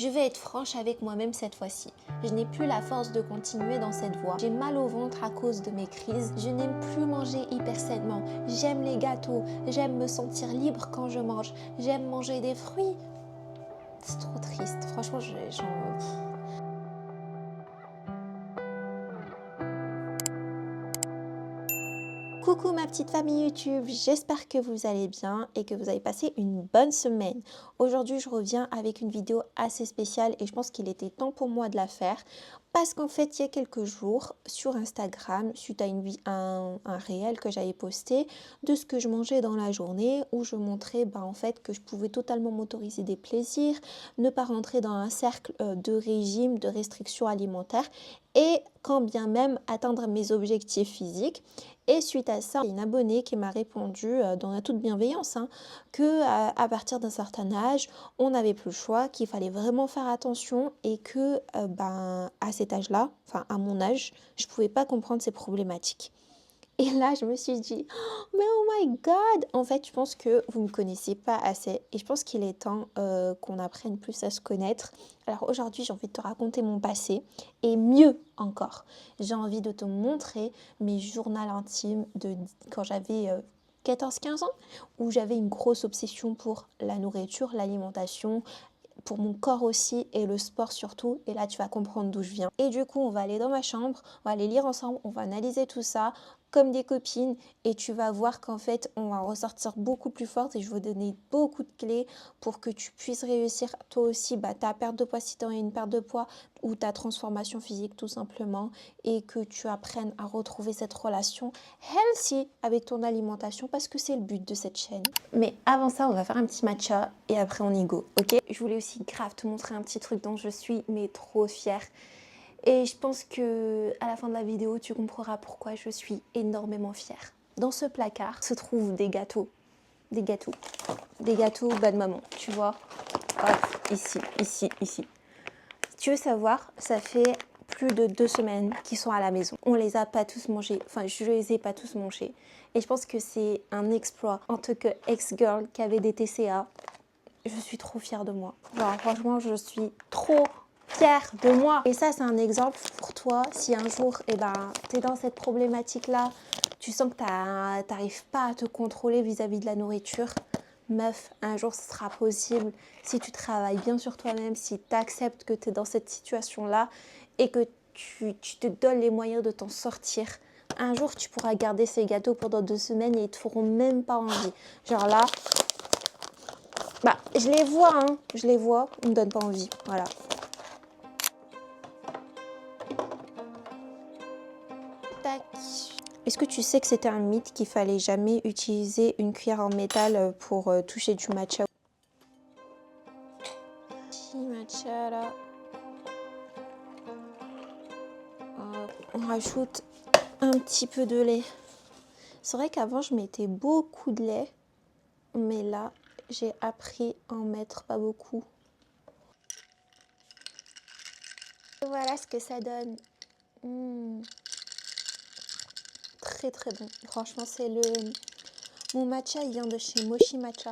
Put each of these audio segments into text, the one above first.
Je vais être franche avec moi-même cette fois-ci. Je n'ai plus la force de continuer dans cette voie. J'ai mal au ventre à cause de mes crises. Je n'aime plus manger hyper sainement. J'aime les gâteaux. J'aime me sentir libre quand je mange. J'aime manger des fruits. C'est trop triste. Franchement, Coucou ma petite famille YouTube, j'espère que vous allez bien et que vous avez passé une bonne semaine. Aujourd'hui je reviens avec une vidéo assez spéciale et je pense qu'il était temps pour moi de la faire parce qu'en fait il y a quelques jours sur Instagram, suite à un réel que j'avais posté de ce que je mangeais dans la journée où je montrais en fait que je pouvais totalement m'autoriser des plaisirs, ne pas rentrer dans un cercle de régime, de restrictions alimentaires et quand bien même atteindre mes objectifs physiques. Et suite à ça, il y a une abonnée qui m'a répondu dans la toute bienveillance que à partir d'un certain âge, on n'avait plus le choix, qu'il fallait vraiment faire attention et que à cet âge-là, enfin à mon âge, je ne pouvais pas comprendre ces problématiques. Et là, je me suis dit, mais oh my God! En fait, je pense que vous ne me connaissez pas assez et je pense qu'il est temps qu'on apprenne plus à se connaître. Alors aujourd'hui, j'ai envie de te raconter mon passé et mieux encore, j'ai envie de te montrer mes journaux intimes de quand j'avais 14-15 ans, où j'avais une grosse obsession pour la nourriture, l'alimentation, pour mon corps aussi et le sport surtout. Et là, tu vas comprendre d'où je viens. Et du coup, on va aller dans ma chambre, on va aller lire ensemble, on va analyser tout ça comme des copines et tu vas voir qu'en fait, on va ressortir beaucoup plus forte et je vais vous donner beaucoup de clés pour que tu puisses réussir toi aussi ta perte de poids si tu as une perte de poids ou ta transformation physique tout simplement et que tu apprennes à retrouver cette relation healthy avec ton alimentation parce que c'est le but de cette chaîne. Mais avant ça, on va faire un petit matcha et après on y go, ok? Je voulais aussi grave te montrer un petit truc dont je suis mais trop fière. Et je pense que à la fin de la vidéo, tu comprendras pourquoi je suis énormément fière. Dans ce placard se trouvent des gâteaux. Des gâteaux bas de maman, tu vois. Hop, ici. Si tu veux savoir, ça fait plus de 2 semaines qu'ils sont à la maison. On les a pas tous mangés, enfin je les ai pas tous mangés. Et je pense que c'est un exploit en tant que ex-girl qui avait des TCA. Je suis trop fière de moi. Genre franchement, je suis trop fière de moi. Et ça, c'est un exemple pour toi. Si un jour, tu es dans cette problématique-là, tu sens que tu n'arrives pas à te contrôler vis-à-vis de la nourriture, meuf, un jour, ce sera possible. Si tu travailles bien sur toi-même, si tu acceptes que tu es dans cette situation-là et que tu te donnes les moyens de t'en sortir, un jour, tu pourras garder ces gâteaux pendant 2 semaines et ils te feront même pas envie. Genre là, je les vois, ils me donnent pas envie, voilà. Tac. Est-ce que tu sais que c'était un mythe qu'il fallait jamais utiliser une cuillère en métal pour toucher du matcha? Petit matcha là. On rajoute un petit peu de lait. C'est vrai qu'avant je mettais beaucoup de lait, mais là j'ai appris à en mettre pas beaucoup. Et voilà ce que ça donne. Très très bon. Franchement, mon matcha, il vient de chez Mochi Matcha.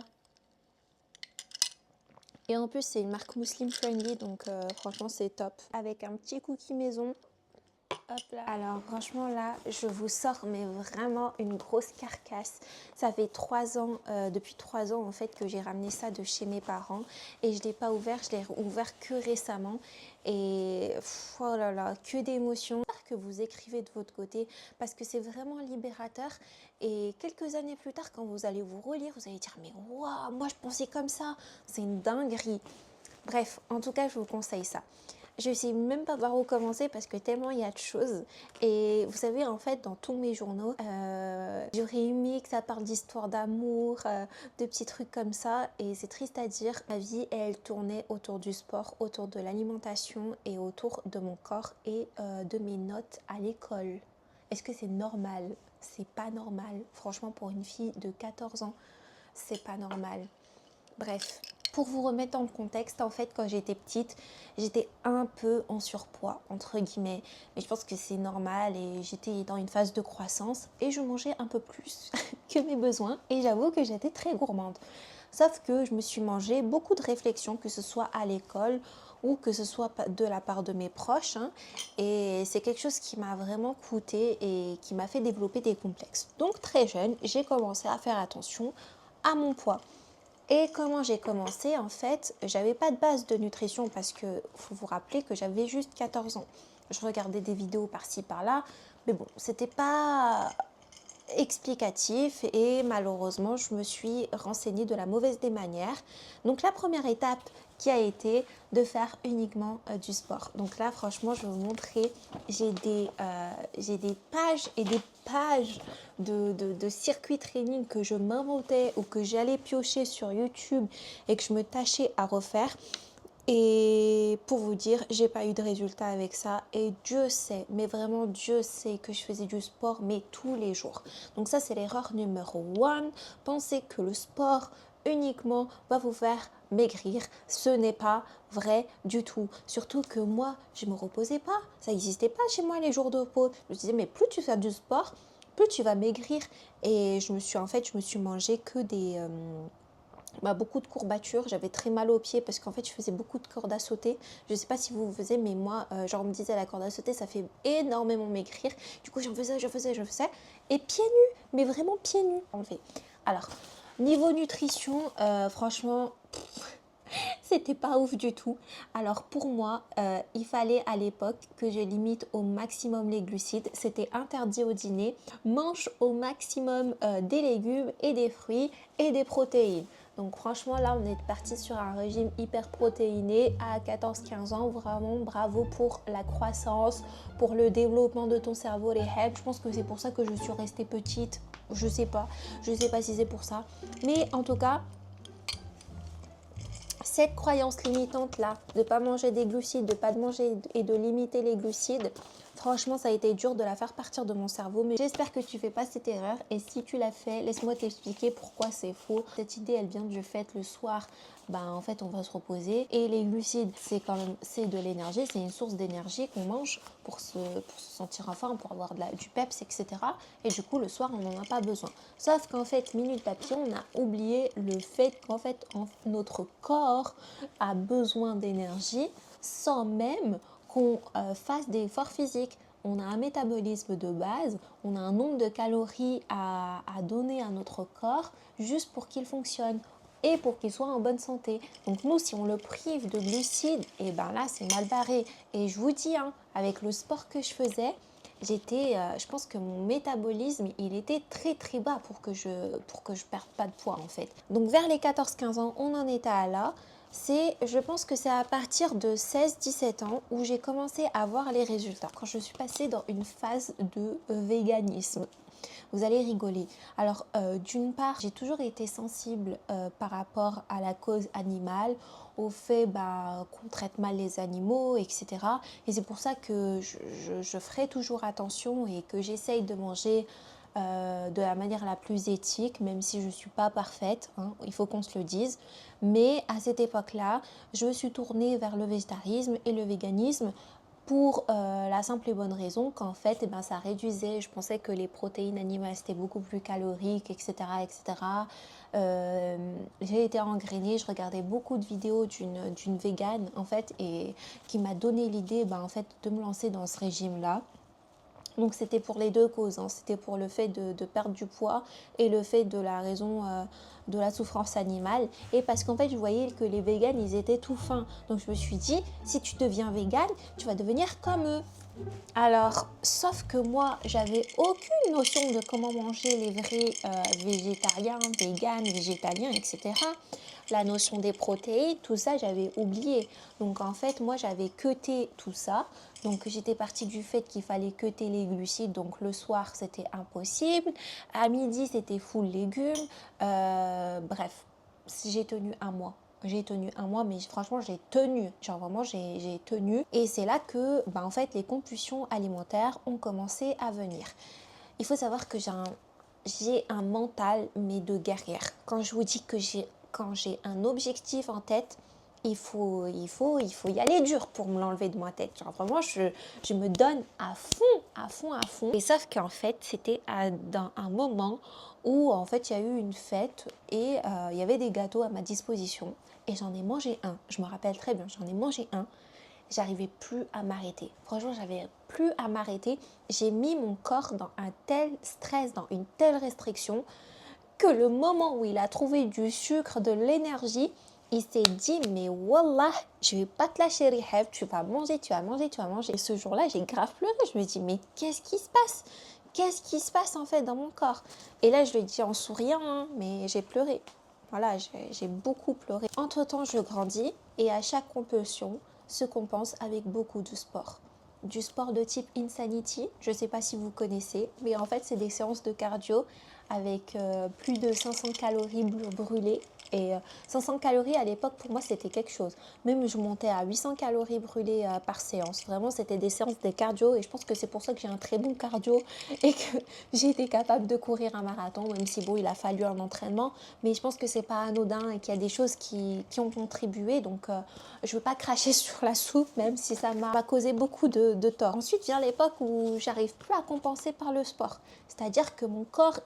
Et en plus, c'est une marque muslim friendly, donc franchement, c'est top. Avec un petit cookie maison. Hop là. Alors franchement là, je vous sors mais vraiment une grosse carcasse. Ça fait 3 ans, depuis 3 ans en fait que j'ai ramené ça de chez mes parents et je ne l'ai pas ouvert, je l'ai ouvert que récemment et oh là là, que d'émotions. Que vous écrivez de votre côté parce que c'est vraiment libérateur et quelques années plus tard quand vous allez vous relire, vous allez dire mais waouh, moi je pensais comme ça, c'est une dinguerie. Bref, en tout cas je vous conseille ça. Je ne sais même pas par où commencer parce que tellement il y a de choses. Et vous savez, en fait, dans tous mes journaux, j'aurais aimé que ça parle d'histoire d'amour, de petits trucs comme ça. Et c'est triste à dire, ma vie, elle tournait autour du sport, autour de l'alimentation et autour de mon corps et de mes notes à l'école. Est-ce que c'est normal? C'est pas normal. Franchement, pour une fille de 14 ans, c'est pas normal. Bref. Pour vous remettre dans le contexte, en fait, quand j'étais petite, j'étais un peu en surpoids, entre guillemets. Mais je pense que c'est normal et j'étais dans une phase de croissance et je mangeais un peu plus que mes besoins. Et j'avoue que j'étais très gourmande. Sauf que je me suis mangé beaucoup de réflexions, que ce soit à l'école ou que ce soit de la part de mes proches, hein. Et c'est quelque chose qui m'a vraiment coûté et qui m'a fait développer des complexes. Donc très jeune, j'ai commencé à faire attention à mon poids. Et comment j'ai commencé? En fait, j'avais pas de base de nutrition parce que faut vous rappeler que j'avais juste 14 ans. Je regardais des vidéos par-ci par-là, mais bon, c'était pas explicatif et malheureusement je me suis renseignée de la mauvaise des manières. Donc la première étape qui a été de faire uniquement du sport. Donc là franchement je vais vous montrer, j'ai des pages et des pages de circuits training que je m'inventais ou que j'allais piocher sur YouTube et que je me tâchais à refaire. Et pour vous dire, j'ai pas eu de résultat avec ça et Dieu sait, mais vraiment Dieu sait que je faisais du sport mais tous les jours. Donc ça c'est l'erreur numéro 1. Pensez que le sport uniquement va vous faire maigrir, ce n'est pas vrai du tout. Surtout que moi, je me reposais pas, ça n'existait pas chez moi les jours de repos. Je me disais mais plus tu fais du sport, plus tu vas maigrir. Et je me suis mangé que des beaucoup de courbatures, j'avais très mal aux pieds parce qu'en fait je faisais beaucoup de corde à sauter. Je ne sais pas si vous faisiez, mais moi, genre on me disait la corde à sauter ça fait énormément maigrir. Du coup j'en faisais, et pieds nus, mais vraiment pieds nus en fait. Alors, niveau nutrition, franchement, c'était pas ouf du tout. Alors pour moi, il fallait à l'époque que je limite au maximum les glucides. C'était interdit au dîner. Mange au maximum des légumes et des fruits et des protéines. Donc franchement là on est parti sur un régime hyper protéiné à 14-15 ans. Vraiment bravo pour la croissance, pour le développement de ton cerveau, les HEP. Je pense que c'est pour ça que je suis restée petite. Je sais pas si c'est pour ça. Mais en tout cas, cette croyance limitante là, de ne pas manger des glucides, de ne pas manger et de limiter les glucides, franchement ça a été dur de la faire partir de mon cerveau, mais j'espère que tu ne fais pas cette erreur et si tu l'as fait, laisse-moi t'expliquer pourquoi c'est faux. Cette idée elle vient du fait le soir, en fait on va se reposer et les glucides c'est de l'énergie, c'est une source d'énergie qu'on mange pour se sentir en forme, pour avoir du peps, etc. Et du coup le soir on n'en a pas besoin. Sauf qu'en fait minute papillon on a oublié le fait qu'en fait notre corps a besoin d'énergie sans même qu'on fasse des efforts physiques. On a un métabolisme de base, on a un nombre de calories à donner à notre corps juste pour qu'il fonctionne et pour qu'il soit en bonne santé. Donc nous, si on le prive de glucides, et ben là, c'est mal barré. Et je vous dis, hein, avec le sport que je faisais, je pense que mon métabolisme, il était très très bas pour que je perde pas de poids en fait. Donc vers les 14-15 ans, on en était à là. Je pense que c'est à partir de 16-17 ans où j'ai commencé à voir les résultats. Quand je suis passée dans une phase de véganisme. Vous allez rigoler. Alors, d'une part, j'ai toujours été sensible par rapport à la cause animale, au fait qu'on traite mal les animaux, etc. Et c'est pour ça que je ferai toujours attention et que j'essaye de manger de la manière la plus éthique, même si je ne suis pas parfaite, hein, il faut qu'on se le dise. Mais à cette époque-là, je me suis tournée vers le végétarisme et le véganisme pour la simple et bonne raison qu'en fait, ça réduisait. Je pensais que les protéines animales, c'était beaucoup plus calorique, etc. etc. J'ai été engrainée, je regardais beaucoup de vidéos d'une végane, en fait, et qui m'a donné l'idée, en fait, de me lancer dans ce régime-là. Donc c'était pour les deux causes, hein. C'était pour le fait de perdre du poids et le fait de la raison de la souffrance animale. Et parce qu'en fait je voyais que les véganes ils étaient tout fins. Donc je me suis dit si tu deviens végane, tu vas devenir comme eux. Alors, sauf que moi, j'avais aucune notion de comment manger les vrais végétariens, véganes, végétaliens, etc. La notion des protéines, tout ça, j'avais oublié. Donc, en fait, moi, j'avais cuté tout ça. Donc, j'étais partie du fait qu'il fallait cuter les glucides. Donc, le soir, c'était impossible. À midi, c'était full légumes. Bref, j'ai tenu un mois. J'ai tenu un mois, mais franchement, j'ai tenu. Genre vraiment, j'ai tenu. Et c'est là que, en fait, les compulsions alimentaires ont commencé à venir. Il faut savoir que j'ai un mental, mais de guerrière. Quand je vous dis que quand j'ai un objectif en tête, il faut y aller dur pour me l'enlever de ma tête. Genre vraiment, je me donne à fond, à fond, à fond. Et sauf qu'en fait, c'était dans un moment où en fait, il y a eu une fête et il y avait des gâteaux à ma disposition. Et j'en ai mangé un. Je me rappelle très bien, j'en ai mangé un. J'arrivais plus à m'arrêter. Franchement, j'avais plus à m'arrêter. J'ai mis mon corps dans un tel stress, dans une telle restriction que le moment où il a trouvé du sucre, de l'énergie, il s'est dit, mais wallah, je vais pas te lâcher, Rihab, tu vas manger, tu vas manger, tu vas manger. Et ce jour-là, j'ai grave pleuré. Je me dis, mais qu'est-ce qui se passe? Qu'est-ce qui se passe en fait dans mon corps? Et là, je lui dis en souriant, hein, mais j'ai pleuré. Voilà, j'ai beaucoup pleuré. Entre-temps, je grandis et à chaque compulsion se compense avec beaucoup de sport. Du sport de type Insanity, je ne sais pas si vous connaissez, mais en fait, c'est des séances de cardio avec plus de 500 calories brûlées. Et 500 calories à l'époque, pour moi, c'était quelque chose. Même je montais à 800 calories brûlées par séance. Vraiment, c'était des séances de cardio. Et je pense que c'est pour ça que j'ai un très bon cardio et que j'ai été capable de courir un marathon, même si bon, il a fallu un entraînement. Mais je pense que c'est pas anodin et qu'il y a des choses qui ont contribué. Donc, je veux pas cracher sur la soupe, même si ça m'a causé beaucoup de tort. Ensuite vient l'époque où j'arrive plus à compenser par le sport. C'est-à-dire que mon corps,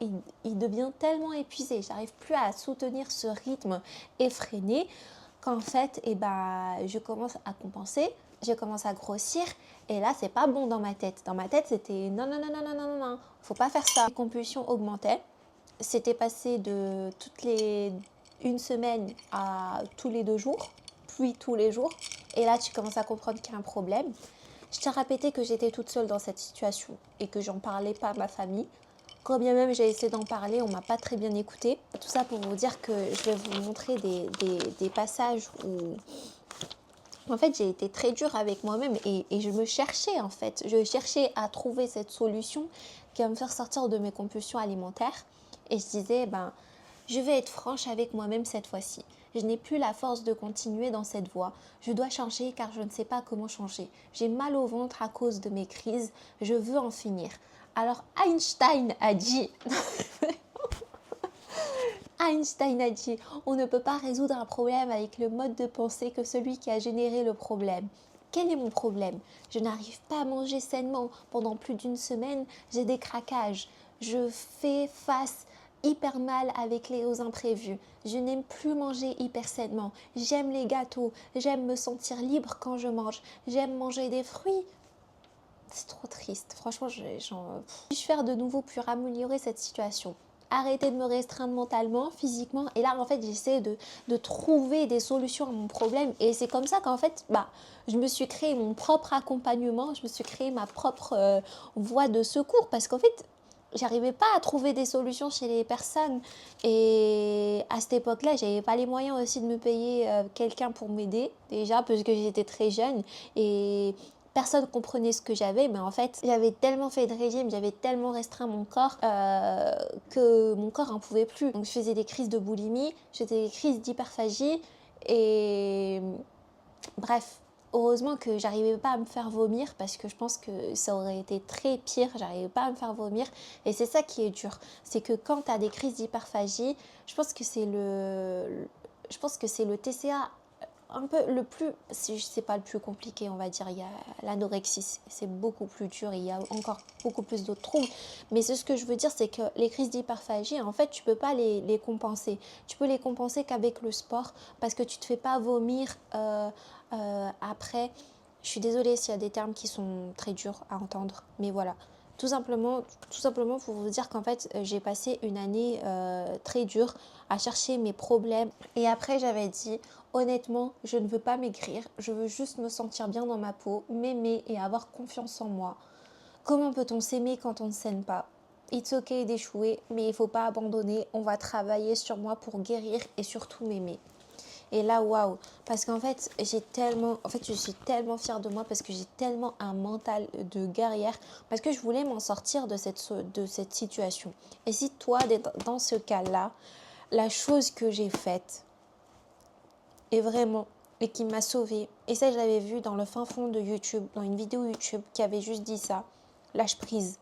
il devient tellement épuisé. J'arrive plus à soutenir ce rythme effréné qu'en fait, je commence à compenser. Je commence à grossir et là, c'est pas bon dans ma tête. Dans ma tête, c'était non, non, non, non, non, non, non, non, faut pas faire ça. Les compulsions augmentaient. C'était passé de une semaine à tous les 2 jours, puis tous les jours. Et là, tu commences à comprendre qu'il y a un problème. Je tiens à répéter que j'étais toute seule dans cette situation et que j'en parlais pas à ma famille. Quand bien même j'ai essayé d'en parler, on m'a pas très bien écouté. Tout ça pour vous dire que je vais vous montrer des passages où en fait j'ai été très dure avec moi-même et je me cherchais en fait. Je cherchais à trouver cette solution qui va me faire sortir de mes compulsions alimentaires. Et je disais, je vais être franche avec moi-même cette fois-ci. Je n'ai plus la force de continuer dans cette voie. Je dois changer car je ne sais pas comment changer. J'ai mal au ventre à cause de mes crises. Je veux en finir. Alors Einstein a dit, on ne peut pas résoudre un problème avec le mode de pensée que celui qui a généré le problème. Quel est mon problème? Je n'arrive pas à manger sainement. Pendant plus d'une semaine, j'ai des craquages. Je fais face hyper mal aux imprévus. Je n'aime plus manger hyper sainement. J'aime les gâteaux. J'aime me sentir libre quand je mange. J'aime manger des fruits. C'est trop triste. Franchement, puis-je faire de nouveau pour améliorer cette situation? Arrêter de me restreindre mentalement, physiquement. Et là, en fait, j'essaie de trouver des solutions à mon problème. Et c'est comme ça qu'en fait, je me suis créé mon propre accompagnement. Je me suis créé ma propre voie de secours. Parce qu'en fait, j'arrivais pas à trouver des solutions chez les personnes. Et à cette époque-là, j'avais pas les moyens aussi de me payer quelqu'un pour m'aider. Déjà, parce que j'étais très jeune. Et personne comprenait ce que j'avais, mais en fait, j'avais tellement fait de régime, j'avais tellement restreint mon corps que mon corps n'en pouvait plus. Donc, je faisais des crises de boulimie, je faisais des crises d'hyperphagie et bref. Heureusement que j'arrivais pas à me faire vomir parce que je pense que ça aurait été très pire, j'arrivais pas à me faire vomir et c'est ça qui est dur. C'est que quand tu as des crises d'hyperphagie, je pense que c'est le TCA un peu le plus, c'est pas le plus compliqué, on va dire. Il y a l'anorexie, c'est beaucoup plus dur, il y a encore beaucoup plus d'autres troubles, mais ce que je veux dire, c'est que les crises d'hyperphagie, en fait, tu peux pas les compenser. Tu peux les compenser qu'avec le sport, parce que tu te fais pas vomir après. Je suis désolée s'il y a des termes qui sont très durs à entendre, mais voilà. Tout simplement pour vous dire qu'en fait, j'ai passé une année très dure à chercher mes problèmes. Et après, j'avais dit, honnêtement, je ne veux pas maigrir. Je veux juste me sentir bien dans ma peau, m'aimer et avoir confiance en moi. Comment peut-on s'aimer quand on ne s'aime pas? It's ok d'échouer, mais il ne faut pas abandonner. On va travailler sur moi pour guérir et surtout m'aimer. Et là, waouh, parce qu'en fait, je suis tellement fière de moi parce que j'ai tellement un mental de guerrière, parce que je voulais m'en sortir de cette situation. Et si toi, dans ce cas-là, la chose que j'ai faite est vraiment, et qui m'a sauvée, et ça, je l'avais vu dans le fin fond de YouTube, dans une vidéo YouTube qui avait juste dit ça, lâche prise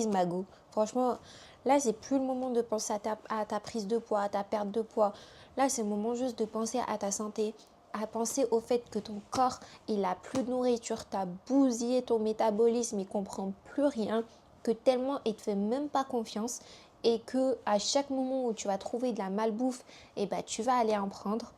Magou. Franchement, là, c'est plus le moment de penser à ta prise de poids, à ta perte de poids. Là, c'est le moment juste de penser à ta santé, à penser au fait que ton corps, il a plus de nourriture, tu as bousillé ton métabolisme, il comprend plus rien, que tellement il te fait même pas confiance et que à chaque moment où tu vas trouver de la malbouffe, et ben tu vas aller en prendre,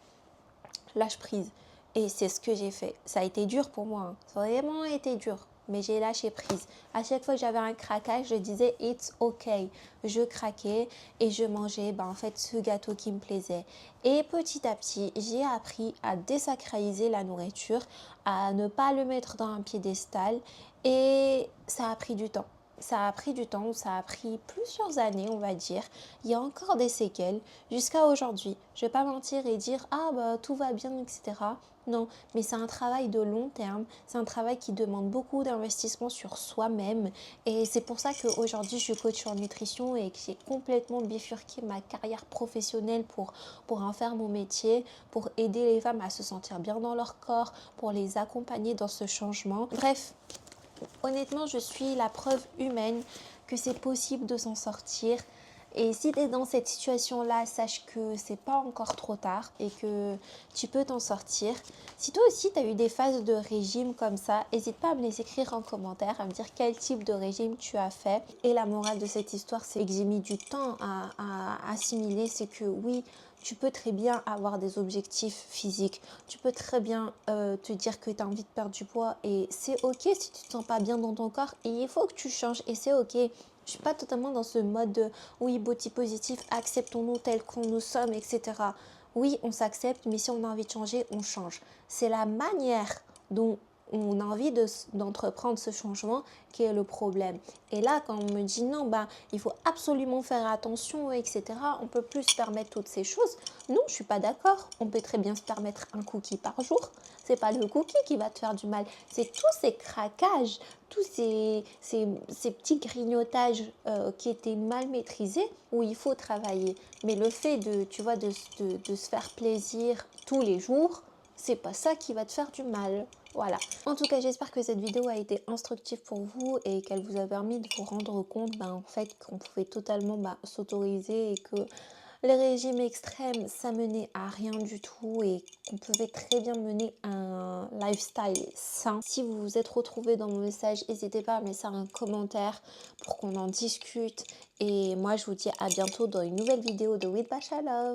lâche prise. Et c'est ce que j'ai fait. Ça a été dur pour moi, hein. Ça a vraiment été dur. Mais j'ai lâché prise. À chaque fois que j'avais un craquage, je disais it's okay. Je craquais et je mangeais en fait ce gâteau qui me plaisait. Et petit à petit, j'ai appris à désacraliser la nourriture, à ne pas le mettre dans un piédestal. Et ça a pris du temps. Ça a pris du temps, ça a pris plusieurs années, on va dire. Il y a encore des séquelles jusqu'à aujourd'hui. Je ne vais pas mentir et dire ah bah tout va bien, etc. Non, mais c'est un travail de long terme, c'est un travail qui demande beaucoup d'investissement sur soi-même et c'est pour ça qu'aujourd'hui je suis coach en nutrition et que j'ai complètement bifurqué ma carrière professionnelle pour en faire mon métier, pour aider les femmes à se sentir bien dans leur corps, pour les accompagner dans ce changement. Bref, honnêtement, je suis la preuve humaine que c'est possible de s'en sortir. Et si tu es dans cette situation-là, sache que c'est pas encore trop tard et que tu peux t'en sortir. Si toi aussi tu as eu des phases de régime comme ça, n'hésite pas à me les écrire en commentaire, à me dire quel type de régime tu as fait. Et la morale de cette histoire, c'est que j'ai mis du temps à assimiler, c'est que oui, tu peux très bien avoir des objectifs physiques. Tu peux très bien te dire que tu as envie de perdre du poids et c'est ok si tu te sens pas bien dans ton corps et il faut que tu changes et c'est ok. Je suis pas totalement dans ce mode de oui, body positif, acceptons-nous tels qu'on nous sommes, etc. Oui, on s'accepte, mais si on a envie de changer, on change. C'est la manière dont on a envie d'entreprendre ce changement qui est le problème. Et là, quand on me dit non, il faut absolument faire attention, etc., on peut plus se permettre toutes ces choses. Non, je suis pas d'accord. On peut très bien se permettre un cookie par jour. C'est pas le cookie qui va te faire du mal. C'est tous ces craquages, tous ces petits grignotages qui étaient mal maîtrisés où il faut travailler. Mais le fait tu vois, de se faire plaisir tous les jours, c'est pas ça qui va te faire du mal. Voilà. En tout cas, j'espère que cette vidéo a été instructive pour vous et qu'elle vous a permis de vous rendre compte en fait qu'on pouvait totalement s'autoriser et que les régimes extrêmes, ça menait à rien du tout et qu'on pouvait très bien mener un lifestyle sain. Si vous vous êtes retrouvé dans mon message, n'hésitez pas à me laisser un commentaire pour qu'on en discute. Et moi, je vous dis à bientôt dans une nouvelle vidéo de With Basha Love.